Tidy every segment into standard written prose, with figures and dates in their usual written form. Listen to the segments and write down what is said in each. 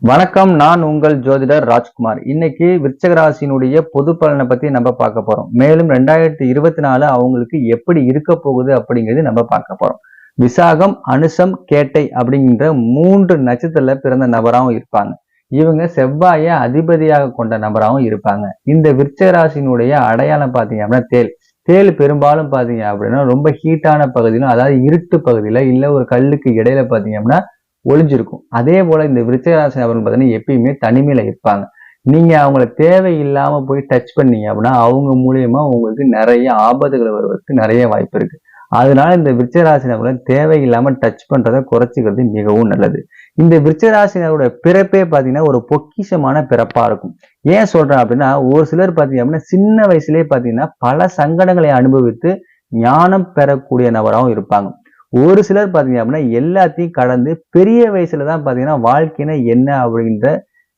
வணக்கம். நான் உங்கள் ஜோதிடர் ராஜ்குமார். இன்னைக்கு விருச்சிக ராசியினுடைய பொது பலனை பத்தி நம்ம பார்க்க போறோம். மேலும் 2024 அவங்களுக்கு எப்படி இருக்க போகுது அப்படிங்கிறது நம்ம பார்க்க போறோம். விசாகம், அனுசம், கேட்டை அப்படிங்கிற 3 நட்சத்திரத்துல பிறந்த நபராகவும் இருப்பாங்க. இவங்க செவ்வாயை அதிபதியாக கொண்ட நபராகவும் இருப்பாங்க. இந்த விருச்சிக ராசியினுடைய அடையாளம் பாத்தீங்க அப்படின்னா தேள். தேள் பெரும்பாலும் பாத்தீங்க அப்படின்னா ரொம்ப ஹீட்டான பகுதியிலும், அதாவது இருட்டு பகுதியில இல்ல ஒரு கல்லுக்கு இடையில பாத்தீங்க அப்படின்னா ஒளிஞ்சிருக்கும். அதே போல இந்த விருச்சிக ராசி நபர்கள் பார்த்தீங்கன்னா எப்பயுமே தனிமையில இருப்பாங்க. நீங்க அவங்கள தேவையில்லாம போய் டச் பண்ணீங்க அப்படின்னா அவங்க மூலியமா உங்களுக்கு நிறைய ஆபத்துகள் வருவதற்கு நிறைய வாய்ப்பு இருக்கு. அதனால இந்த விருச்சிக ராசி நபர்களை தேவையில்லாம டச் பண்றதை குறைச்சிக்கிறது மிகவும் நல்லது. இந்த விருச்சிக ராசினருடைய பிறப்பே பாத்தீங்கன்னா ஒரு பொக்கிஷமான பிறப்பா இருக்கும். ஏன் சொல்றேன் அப்படின்னா, ஒரு சிலர் பாத்தீங்க அப்படின்னா சின்ன வயசுலயே பாத்தீங்கன்னா பல சங்கடங்களை அனுபவித்து ஞானம் பெறக்கூடிய நபராகவும் இருப்பாங்க. ஒரு சிலர் பாத்தீங்க அப்படின்னா எல்லாத்தையும் கடந்து பெரிய வயசுலதான் பாத்தீங்கன்னா வாழ்க்கைனா என்ன அப்படின்ற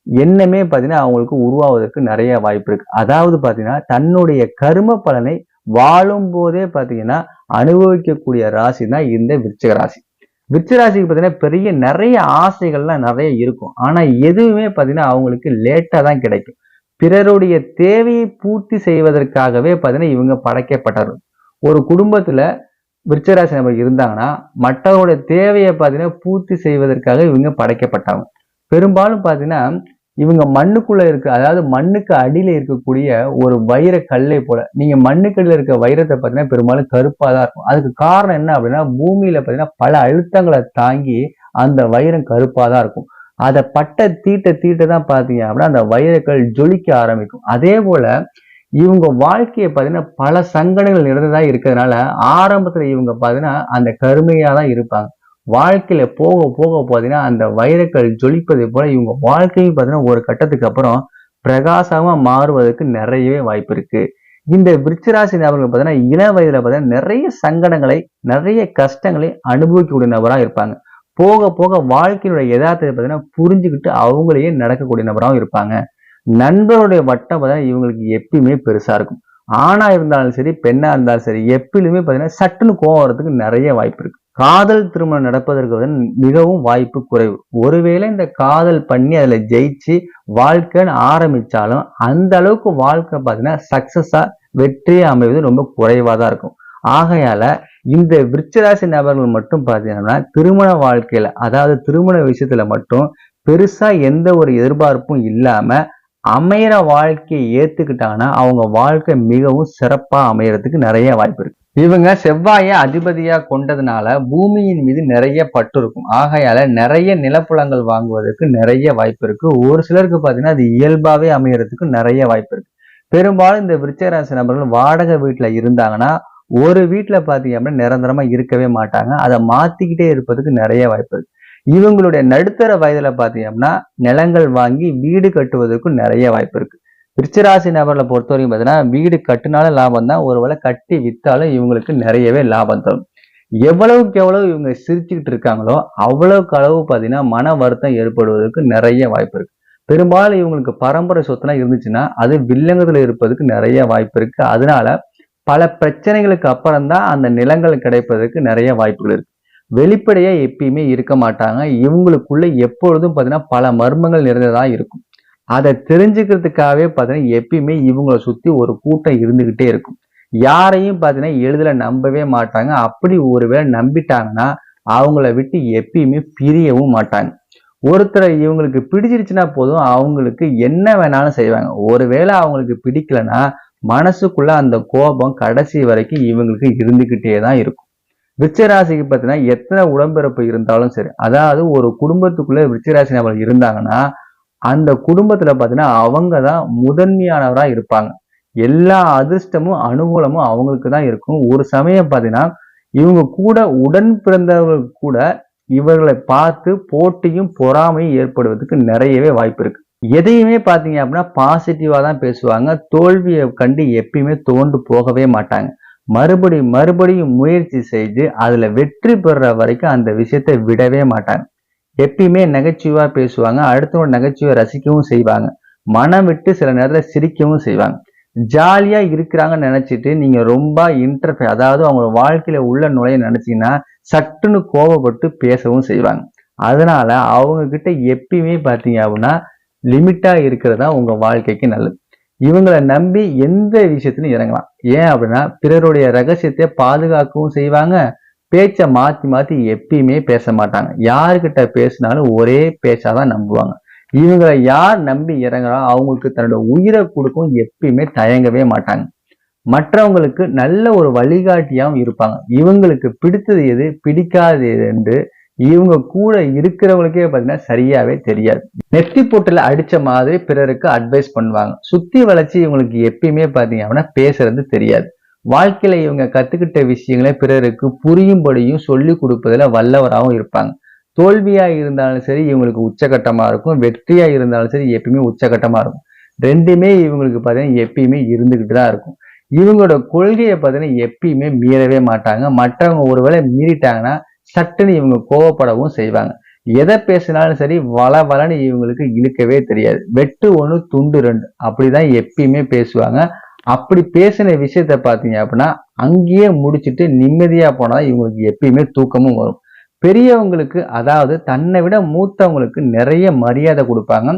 எண்ணமே பாத்தீங்கன்னா அவங்களுக்கு உருவாவதற்கு நிறைய வாய்ப்பு இருக்கு. அதாவது பாத்தீங்கன்னா தன்னுடைய கர்ம பலனை வாழும் போதே பாத்தீங்கன்னா அனுபவிக்கக்கூடிய ராசி தான் இந்த விருச்சிக ராசி. விருச்சிக ராசிக்கு பாத்தீங்கன்னா பெரிய நிறைய ஆசைகள்லாம் நிறைய இருக்கும். ஆனா எதுவுமே பாத்தீங்கன்னா அவங்களுக்கு லேட்டா தான் கிடைக்கும். பிறருடைய தேவையை பூர்த்தி செய்வதற்காகவே பாத்தீங்கன்னா இவங்க படைக்கப்பட்டார்கள். ஒரு குடும்பத்துல விருச்சிகராசி நபர் இருந்தாங்கன்னா மற்றவரோட தேவையை பார்த்தீங்கன்னா பூர்த்தி செய்வதற்காக இவங்க படைக்கப்பட்டாங்க. பெரும்பாலும் பார்த்தீங்கன்னா இவங்க மண்ணுக்குள்ள இருக்கு, அதாவது மண்ணுக்கு அடியில இருக்கக்கூடிய ஒரு வைர கல்லை போல. நீங்க மண்ணுக்கு அடியில இருக்க வைரத்தை பார்த்தீங்கன்னா பெரும்பாலும் கருப்பா தான் இருக்கும். அதுக்கு காரணம் என்ன அப்படின்னா பூமியில பார்த்தீங்கன்னா பல அழுத்தங்களை தாங்கி அந்த வைரம் கருப்பா தான் இருக்கும். அதை பட்ட தீட்ட தீட்ட தான் பார்த்தீங்க அப்படின்னா அந்த வைரக்கல் ஜொலிக்க ஆரம்பிக்கும். அதே போல இவங்க வாழ்க்கையை பார்த்தீங்கன்னா பல சங்கடங்கள் நிறைந்ததா இருக்கிறதுனால ஆரம்பத்துல இவங்க பார்த்தீங்கன்னா அந்த கருமையா தான் இருப்பாங்க. வாழ்க்கையில போக போக பார்த்தீங்கன்னா அந்த வைரக்கல் ஜொலிப்பதை போல இவங்க வாழ்க்கையும் பார்த்தீங்கன்னா ஒரு கட்டத்துக்கு அப்புறம் பிரகாசமா மாறுவதற்கு நிறையவே வாய்ப்பு இருக்கு. இந்த விருச்சிராசி நபர்கள் பார்த்தீங்கன்னா இள வயதுல பார்த்தீங்கன்னா நிறைய சங்கடங்களை நிறைய கஷ்டங்களை அனுபவிக்கக்கூடிய நபராக இருப்பாங்க. போக போக வாழ்க்கையினுடைய யதார்த்தத்தை பார்த்தீங்கன்னா புரிஞ்சுக்கிட்டு அவங்களையே நடக்கக்கூடிய நபராகவும் இருப்பாங்க. நண்பருடைய வட்டம் பார்த்தீங்கன்னா இவங்களுக்கு எப்பயுமே பெருசா இருக்கும். ஆணா இருந்தாலும் சரி, பெண்ணா இருந்தாலும் சரி, எப்பயுமே பார்த்தீங்கன்னா சட்டுன்னு கோவம் வரதுக்கு நிறைய வாய்ப்பு இருக்கு. காதல் திருமணம் நடப்பதற்கு வந்து மிகவும் வாய்ப்பு குறைவு. ஒருவேளை இந்த காதல் பண்ணி அதுல ஜெயிச்சு வாழ்க்கைன்னு ஆரம்பிச்சாலும் அந்த அளவுக்கு வாழ்க்கை பார்த்தீங்கன்னா சக்சஸா வெற்றியா அமைவது ரொம்ப குறைவா தான் இருக்கும். ஆகையால இந்த விருச்சிராசி நபர்கள் மட்டும் பார்த்தீங்கன்னா திருமண வாழ்க்கையில, அதாவது திருமண விஷயத்துல மட்டும் பெருசா எந்த ஒரு எதிர்பார்ப்பும் இல்லாம அமையிற வாழ்க்கையை ஏத்துக்கிட்டாங்கன்னா அவங்க வாழ்க்கை மிகவும் சிறப்பா அமையறதுக்கு நிறைய வாய்ப்பு இருக்கு. இவங்க செவ்வாயை அதிபதியா கொண்டதுனால பூமியின் மீது நிறைய பற்று இருக்கும். ஆகையால நிறைய நிலப்புலங்கள் வாங்குவதற்கு நிறைய வாய்ப்பு இருக்கு. ஒரு சிலருக்கு பாத்தீங்கன்னா அது இயல்பாவே அமையறதுக்கு நிறைய வாய்ப்பு இருக்கு. பெரும்பாலும் இந்த விருச்சிக ராசி நபர்கள் வாடகை வீட்டுல இருந்தாங்கன்னா ஒரு வீட்டுல பாத்தீங்க அப்படின்னா நிரந்தரமா இருக்கவே மாட்டாங்க. அதை மாத்திக்கிட்டே இருப்பதுக்கு நிறைய வாய்ப்பு இருக்கு. இவங்களுடைய நடுத்தர வயதுல பாத்தீங்கன்னா நிலங்கள் வாங்கி வீடு கட்டுவதற்கும் நிறைய வாய்ப்பு இருக்கு. விருச்சிராசி நபர்களை பொறுத்த வரைக்கும் பாத்தீங்கன்னா வீடு கட்டினாலும் லாபம் தான், ஒருவேளை கட்டி வித்தாலும் இவங்களுக்கு நிறையவே லாபம் தரும். எவ்வளவுக்கு எவ்வளவு இவங்க சிரிச்சுக்கிட்டு இருக்காங்களோ அவ்வளவுக்கு அளவு பாத்தீங்கன்னா மன வருத்தம் ஏற்படுவதற்கு நிறைய வாய்ப்பு இருக்கு. பெரும்பாலும் இவங்களுக்கு பரம்பரை சொத்துலாம் இருந்துச்சுன்னா அது வில்லங்கத்துல இருப்பதற்கு நிறைய வாய்ப்பு இருக்கு. அதனால பல பிரச்சனைகளுக்கு அப்புறம் தான் அந்த நிலங்கள் கிடைப்பதற்கு நிறைய வாய்ப்புகள் இருக்கு. வெளிப்படையா எப்பயுமே இருக்க மாட்டாங்க. இவங்களுக்குள்ள எப்பொழுதும் பாத்தீங்கன்னா பல மர்மங்கள் நிறைந்ததா இருக்கும். அதை தெரிஞ்சுக்கிறதுக்காகவே பாத்தீங்கன்னா எப்பயுமே இவங்களை சுத்தி ஒரு கூட்டம் இருந்துகிட்டே இருக்கும். யாரையும் பாத்தீங்கன்னா எளிதில நம்பவே மாட்டாங்க. அப்படி ஒருவேளை நம்பிட்டாங்கன்னா அவங்கள விட்டு எப்பயுமே பிரியவும் மாட்டாங்க. ஒருத்தரை இவங்களுக்கு பிடிச்சிருச்சுன்னா போதும் அவங்களுக்கு என்ன வேணாலும் செய்வாங்க. ஒருவேளை அவங்களுக்கு பிடிக்கலன்னா மனசுக்குள்ள அந்த கோபம் கடைசி வரைக்கும் இவங்களுக்கு இருந்துகிட்டே தான் இருக்கும். விருச்சிகராசிக்கு பார்த்தீங்கன்னா எத்தனை உடம்பிறப்பு இருந்தாலும் சரி, அதாவது ஒரு குடும்பத்துக்குள்ள விருச்சிகராசி நபர்கள் இருந்தாங்கன்னா அந்த குடும்பத்துல பார்த்தீங்கன்னா அவங்க தான் முதன்மையானவரா இருப்பாங்க. எல்லா அதிர்ஷ்டமும் அனுகூலமும் அவங்களுக்கு தான் இருக்கும். ஒரு சமயம் பார்த்தீங்கன்னா இவங்க கூட உடன் பிறந்தவர்கள் கூட இவர்களை பார்த்து போட்டியும் பொறாமையும் ஏற்படுவதற்கு நிறையவே வாய்ப்பு இருக்கு. எதையுமே பார்த்தீங்க அப்படின்னா பாசிட்டிவா தான் பேசுவாங்க. தோல்வியை கண்டு எப்பயுமே துவண்டு போகவே மாட்டாங்க. மறுபடியும் முயற்சி செய்து அதுல வெற்றி பெற வரைக்கும் அந்த விஷயத்தை விடவே மாட்டாங்க. எப்பயுமே நகைச்சுவா பேசுவாங்க. அடுத்தவங்க நகைச்சுவை ரசிக்கவும் செய்வாங்க. மனம் விட்டு சில நேரத்துல சிரிக்கவும் செய்வாங்க. ஜாலியா இருக்கிறாங்கன்னு நினைச்சிட்டு நீங்க ரொம்ப அதாவது அவங்க வாழ்க்கையில உள்ள நுழைய நினைச்சீங்கன்னா சட்டுன்னு கோபப்பட்டு பேசவும் செய்வாங்க. அதனால அவங்க கிட்ட எப்பயுமே பாத்தீங்க அப்படின்னா லிமிட்டா இருக்கிறதா உங்க வாழ்க்கைக்கு நல்லது. இவங்களை நம்பி எந்த விஷயத்திலும் இறங்கலாம். ஏன் அப்படின்னா பிறருடைய ரகசியத்தை பாதுகாக்கவும் செய்வாங்க. பேச்ச மாத்தி மாத்தி எப்பயுமே பேச மாட்டாங்க. யாருக்கிட்ட பேசினாலும் ஒரே பேச்சாதான் நம்புவாங்க. இவங்களை யார் நம்பி இறங்குறாங்களோ அவங்களுக்கு தன்னோட உயிரை கொடுக்கவும் எப்பயுமே தயங்கவே மாட்டாங்க. மற்றவங்களுக்கு நல்ல ஒரு வழிகாட்டியாவும் இருப்பாங்க. இவங்களுக்கு பிடித்தது எது, பிடிக்காதது எது என்று இவங்க கூட இருக்கிறவங்களுக்கே பாத்தீங்கன்னா சரியாவே தெரியாது. நெத்தி போட்டுல அடிச்ச மாதிரி பிறருக்கு அட்வைஸ் பண்ணுவாங்க. சுத்தி வளைச்சு இவங்களுக்கு எப்பயுமே பாத்தீங்க அப்படின்னா பேசுறது தெரியாது. வாழ்க்கையில இவங்க கத்துக்கிட்ட விஷயங்களை பிறருக்கு புரியும்படியும் சொல்லி கொடுப்பதுல வல்லவராகவும் இருப்பாங்க. தோல்வியா இருந்தாலும் சரி இவங்களுக்கு உச்சகட்டமா இருக்கும், வெற்றியா இருந்தாலும் சரி எப்பயுமே உச்சகட்டமா இருக்கும். ரெண்டுமே இவங்களுக்கு பாத்தீங்கன்னா எப்பயுமே இருந்துகிட்டு தான் இருக்கும். இவங்களோட கொள்கையை பாத்தீங்கன்னா எப்பயுமே மீறவே மாட்டாங்க. மற்றவங்க ஒருவேளை மீறிட்டாங்கன்னா சட்டுன்னு இவங்க கோவப்படவும் செய்வாங்க. எதை பேசினாலும் சரி வளன்னு இவங்களுக்கு இழுக்கவே தெரியாது. வெட்டு ஒண்ணு துண்டு ரெண்டு அப்படிதான் எப்பயுமே பேசுவாங்க. அப்படி பேசின விஷயத்த பாத்தீங்க அப்படின்னா அங்கேயே முடிச்சுட்டு நிம்மதியா போனா இவங்களுக்கு எப்பயுமே தூக்கமும் வரும். பெரியவங்களுக்கு அதாவது தன்னை விட மூத்தவங்களுக்கு நிறைய மரியாதை கொடுப்பாங்க.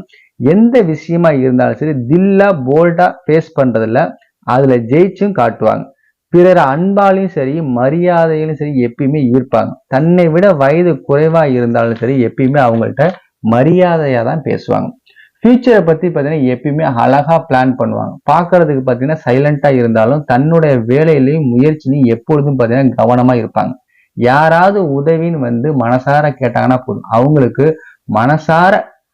எந்த விஷயமா இருந்தாலும் சரி தில்லா போல்டா ஃபேஸ் பண்றதுல அதுல ஜெயிச்சும் காட்டுவாங்க. பிறர் அன்பாலையும் சரி மரியாதையிலும் சரி எப்பயுமே ஈர்ப்பாங்க. தன்னை விட வயது குறைவா இருந்தாலும் சரி எப்பயுமே அவங்கள்ட்ட மரியாதையா தான் பேசுவாங்க. ஃபியூச்சரை பத்தி பாத்தீங்கன்னா எப்பயுமே அழகா பிளான் பண்ணுவாங்க. பாக்குறதுக்கு பாத்தீங்கன்னா சைலண்டா இருந்தாலும் தன்னுடைய வேலையிலையும் முயற்சியிலையும் எப்பொழுதும் பாத்தீங்கன்னா கவனமா இருப்பாங்க. யாராவது உதவின்னு வந்து மனசார கேட்டாங்கன்னா போதும், அவங்களுக்கு மனசார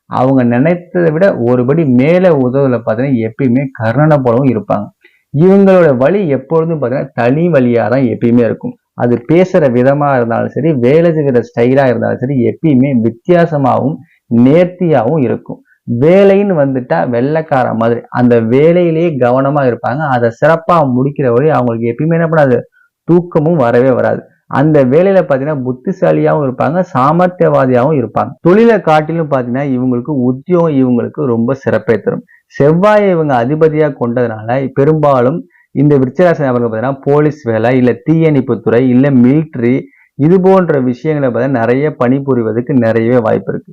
அவங்க நினைத்ததை விட ஒருபடி மேல உதவுல பாத்தீங்கன்னா எப்பயுமே கர்ணனை போலவும் இருப்பாங்க. இவங்களோட வழி எப்பொழுதும் பாத்தீங்கன்னா தனி வழியா தான் எப்பயுமே இருக்கும். அது பேசுற விதமா இருந்தாலும் சரி வேலை செய்கிற ஸ்டைலா இருந்தாலும் சரி எப்பயுமே வித்தியாசமாகவும் நேர்த்தியாகவும் இருக்கும். வேலைன்னு வந்துட்டா வெள்ளைக்கார மாதிரி அந்த வேலையிலேயே கவனமா இருப்பாங்க. அதை சிறப்பா முடிக்கிற வழி அவங்களுக்கு எப்பயுமே என்ன பண்ணாது, தூக்கமும் வரவே வராது. அந்த வேலையில பாத்தீங்கன்னா புத்திசாலியாவும் இருப்பாங்க, சாமர்த்தியவாதியாவும் இருப்பாங்க. தொழிலை காட்டிலும் பாத்தீங்கன்னா இவங்களுக்கு உத்தியோகம் இவங்களுக்கு ரொம்ப சிறப்பை தரும். செவ்வாயை இவங்க அதிபதியா கொண்டதுனால பெரும்பாலும் இந்த விருச்சிகராசி நபர்கள் பாத்தீங்கன்னா போலீஸ் வேலை இல்ல தீயணைப்புத்துறை இல்ல மிலிட்ரி இது போன்ற விஷயங்களை பார்த்தீங்கன்னா நிறைய பணிபுரிவதற்கு நிறையவே வாய்ப்பு இருக்கு.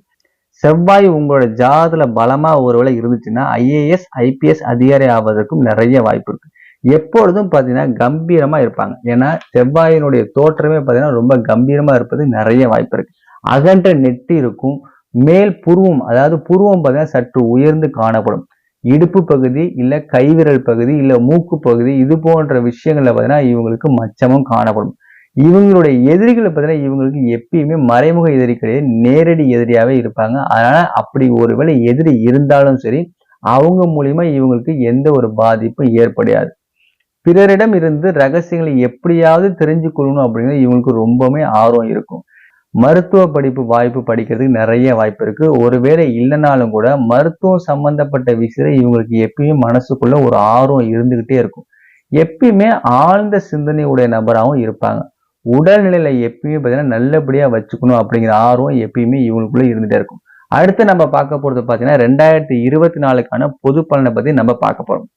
செவ்வாய் உங்களோட ஜாதகத்துல பலமா ஒருவேளை இருந்துச்சுன்னா ஐஏஎஸ் ஐபிஎஸ் அதிகாரி ஆவதற்கும் நிறைய வாய்ப்பு இருக்கு. எப்பொழுதும் பாத்தீங்கன்னா கம்பீரமா இருப்பாங்க. ஏன்னா செவ்வாயினுடைய தோற்றமே பாத்தீங்கன்னா ரொம்ப கம்பீரமா இருப்பது நிறைய வாய்ப்பு இருக்கு. அகன்ற நெட்டி இருக்கும். மேல் புருவம் அதாவது புருவம் பாத்தீங்கன்னா சற்று உயர்ந்து காணப்படும். இடுப்பு பகுதி இல்ல கைவிரல் பகுதி இல்ல மூக்கு பகுதி இது போன்ற விஷயங்கள்ல பாத்தீங்கன்னா இவங்களுக்கு மச்சமும் காணப்படும். இவங்களுடைய எதிரிகளை பார்த்தீங்கன்னா இவங்களுக்கு எப்பயுமே மறைமுக எதிரி கிடையாது, நேரடி எதிரியாவே இருப்பாங்க. அதனால அப்படி ஒருவேளை எதிரி இருந்தாலும் சரி அவங்க மூலியமா இவங்களுக்கு எந்த ஒரு பாதிப்பும் ஏற்படாது. பிறரிடம் இருந்து ரகசியங்களை எப்படியாவது தெரிஞ்சு கொள்ளணும் அப்படிங்கிறது இவங்களுக்கு ரொம்பவுமே ஆர்வம் இருக்கும். மருத்துவ படிப்பு வாய்ப்பு படிக்கிறதுக்கு நிறைய வாய்ப்பு இருக்கு. ஒருவேளை இல்லைனாலும் கூட மருத்துவம் சம்பந்தப்பட்ட விஷயம் இவங்களுக்கு எப்பயும் மனசுக்குள்ள ஒரு ஆர்வம் இருந்துகிட்டே இருக்கும். எப்பயுமே ஆழ்ந்த சிந்தனை உடைய நபராகவும் இருப்பாங்க. உடல்நிலையில எப்பயுமே பாத்தீங்கன்னா நல்லபடியா வச்சுக்கணும் அப்படிங்கிற ஆர்வம் எப்பயுமே இவங்களுக்குள்ள இருந்துட்டே இருக்கும். அடுத்து நம்ம பார்க்க போறது பாத்தீங்கன்னா 2024க்கான பொது பலனை பத்தி நம்ம பார்க்க போறோம்.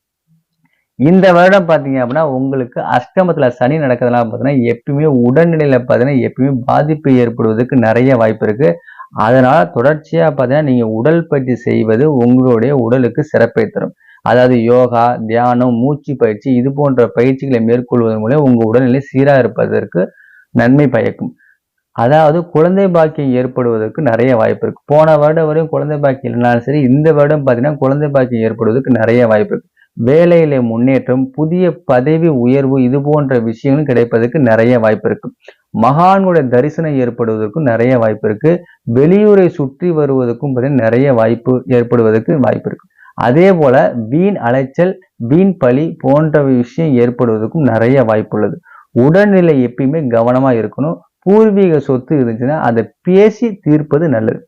இந்த வருடம் பாத்தீங்க அப்படின்னா உங்களுக்கு அஷ்டமத்துல சனி நடக்கிறதுனால பாத்தீங்கன்னா எப்பயுமே உடல்நிலையில பாத்தீங்கன்னா எப்பயுமே பாதிப்பு ஏற்படுவதற்கு நிறைய வாய்ப்பு இருக்கு. அதனால தொடர்ச்சியா பாத்தீங்கன்னா நீங்க உடல் பயிற்சி செய்வது உங்களுடைய உடலுக்கு சிறப்பை தரும். அதாவது யோகா, தியானம், மூச்சு பயிற்சி இது போன்ற பயிற்சிகளை மேற்கொள்வதன் மூலம் உங்க உடல்நிலை சீரா இருப்பதற்கு நன்மை பயக்கும். அதாவது குழந்தை பாக்கியம் ஏற்படுவதற்கு நிறைய வாய்ப்பு இருக்கு. போன வருடம் வரையும் குழந்தை பாக்கியம் இல்லைனாலும் சரி இந்த வருடம் பாத்தீங்கன்னா குழந்தை பாக்கியம் ஏற்படுவதற்கு நிறைய வாய்ப்பு இருக்கு. வேலையில முன்னேற்றம், புதிய பதவி உயர்வு இது போன்ற விஷயங்களும் கிடைப்பதற்கு நிறைய வாய்ப்பு இருக்கு. மகான்களுடைய தரிசனம் ஏற்படுவதற்கும் நிறைய வாய்ப்பு இருக்கு. வெளியூரை சுற்றி வருவதற்கும் பார்த்தீங்கன்னா நிறைய வாய்ப்பு ஏற்படுவதற்கு வாய்ப்பு இருக்கு. அதே போல வீண் அலைச்சல், வீண் பழி போன்ற விஷயம் ஏற்படுவதற்கும் நிறைய வாய்ப்பு உள்ளது. உடல்நிலை எப்பயுமே கவனமா இருக்கணும். பூர்வீக சொத்து இருந்துச்சுன்னா அதை பேசி தீர்ப்பது நல்லது.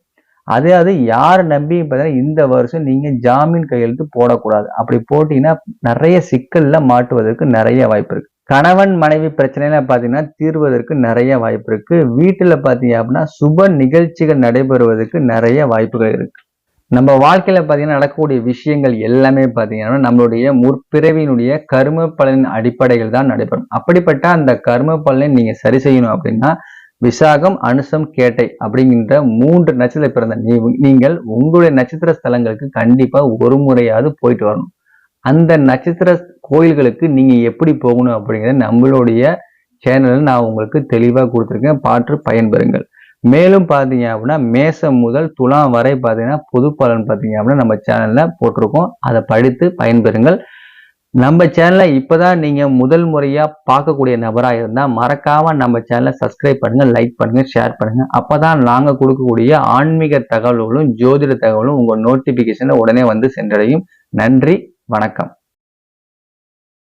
அதாவது யார் நம்பி பார்த்தீங்கன்னா இந்த வருஷம் நீங்க ஜாமீன் கையெழுத்து போடக்கூடாது. அப்படி போட்டீங்கன்னா நிறைய சிக்கல்ல மாட்டுவதற்கு நிறைய வாய்ப்பு இருக்கு. கணவன் மனைவி பிரச்சனையில பாத்தீங்கன்னா தீர்வதற்கு நிறைய வாய்ப்பு இருக்கு. வீட்டுல பாத்தீங்க அப்படின்னா சுப நிகழ்ச்சிகள் நடைபெறுவதற்கு நிறைய வாய்ப்புகள் இருக்கு. நம்ம வாழ்க்கையில பாத்தீங்கன்னா நடக்கக்கூடிய விஷயங்கள் எல்லாமே பாத்தீங்கன்னா நம்மளுடைய முற்பிறவியினுடைய கர்ம பலனின் அடிப்படையில் தான் நடைபெறும். அப்படிப்பட்ட அந்த கர்ம பலனை நீங்க சரி செய்யணும் அப்படின்னா விசாகம், அனுசம், கேட்டை அப்படிங்கின்ற 3 நட்சத்திர பிறந்த நீங்கள் உங்களுடைய நட்சத்திர ஸ்தலங்களுக்கு கண்டிப்பா ஒரு முறையாவது போயிட்டு வரணும். அந்த நட்சத்திர கோயில்களுக்கு நீங்க எப்படி போகணும் அப்படிங்கிறத நம்மளுடைய சேனலில் நான் உங்களுக்கு தெளிவா கொடுத்துருக்கேன். பார்த்து பயன்பெறுங்கள். மேலும் பார்த்தீங்க அப்படின்னா மேசம் முதல் துலாம் வரை பார்த்தீங்கன்னா பொது பலன் பார்த்தீங்க அப்படின்னா நம்ம சேனல்ல போட்டிருக்கோம். அதை படித்து பயன்பெறுங்கள். நம்ம சேனலை இப்பதான் நீங்க முதல் முறையா பார்க்கக்கூடிய நபரா இருந்தா மறக்காம நம்ம சேனலை சப்ஸ்கிரைப் பண்ணுங்க, லைக் பண்ணுங்க, ஷேர் பண்ணுங்க. அப்பதான் நாங்க கொடுக்கக்கூடிய ஆன்மீக தகவல்களும் ஜோதிட தகவலும் உங்க நோட்டிபிகேஷன்ல உடனே வந்து சென்றடையும். நன்றி, வணக்கம்.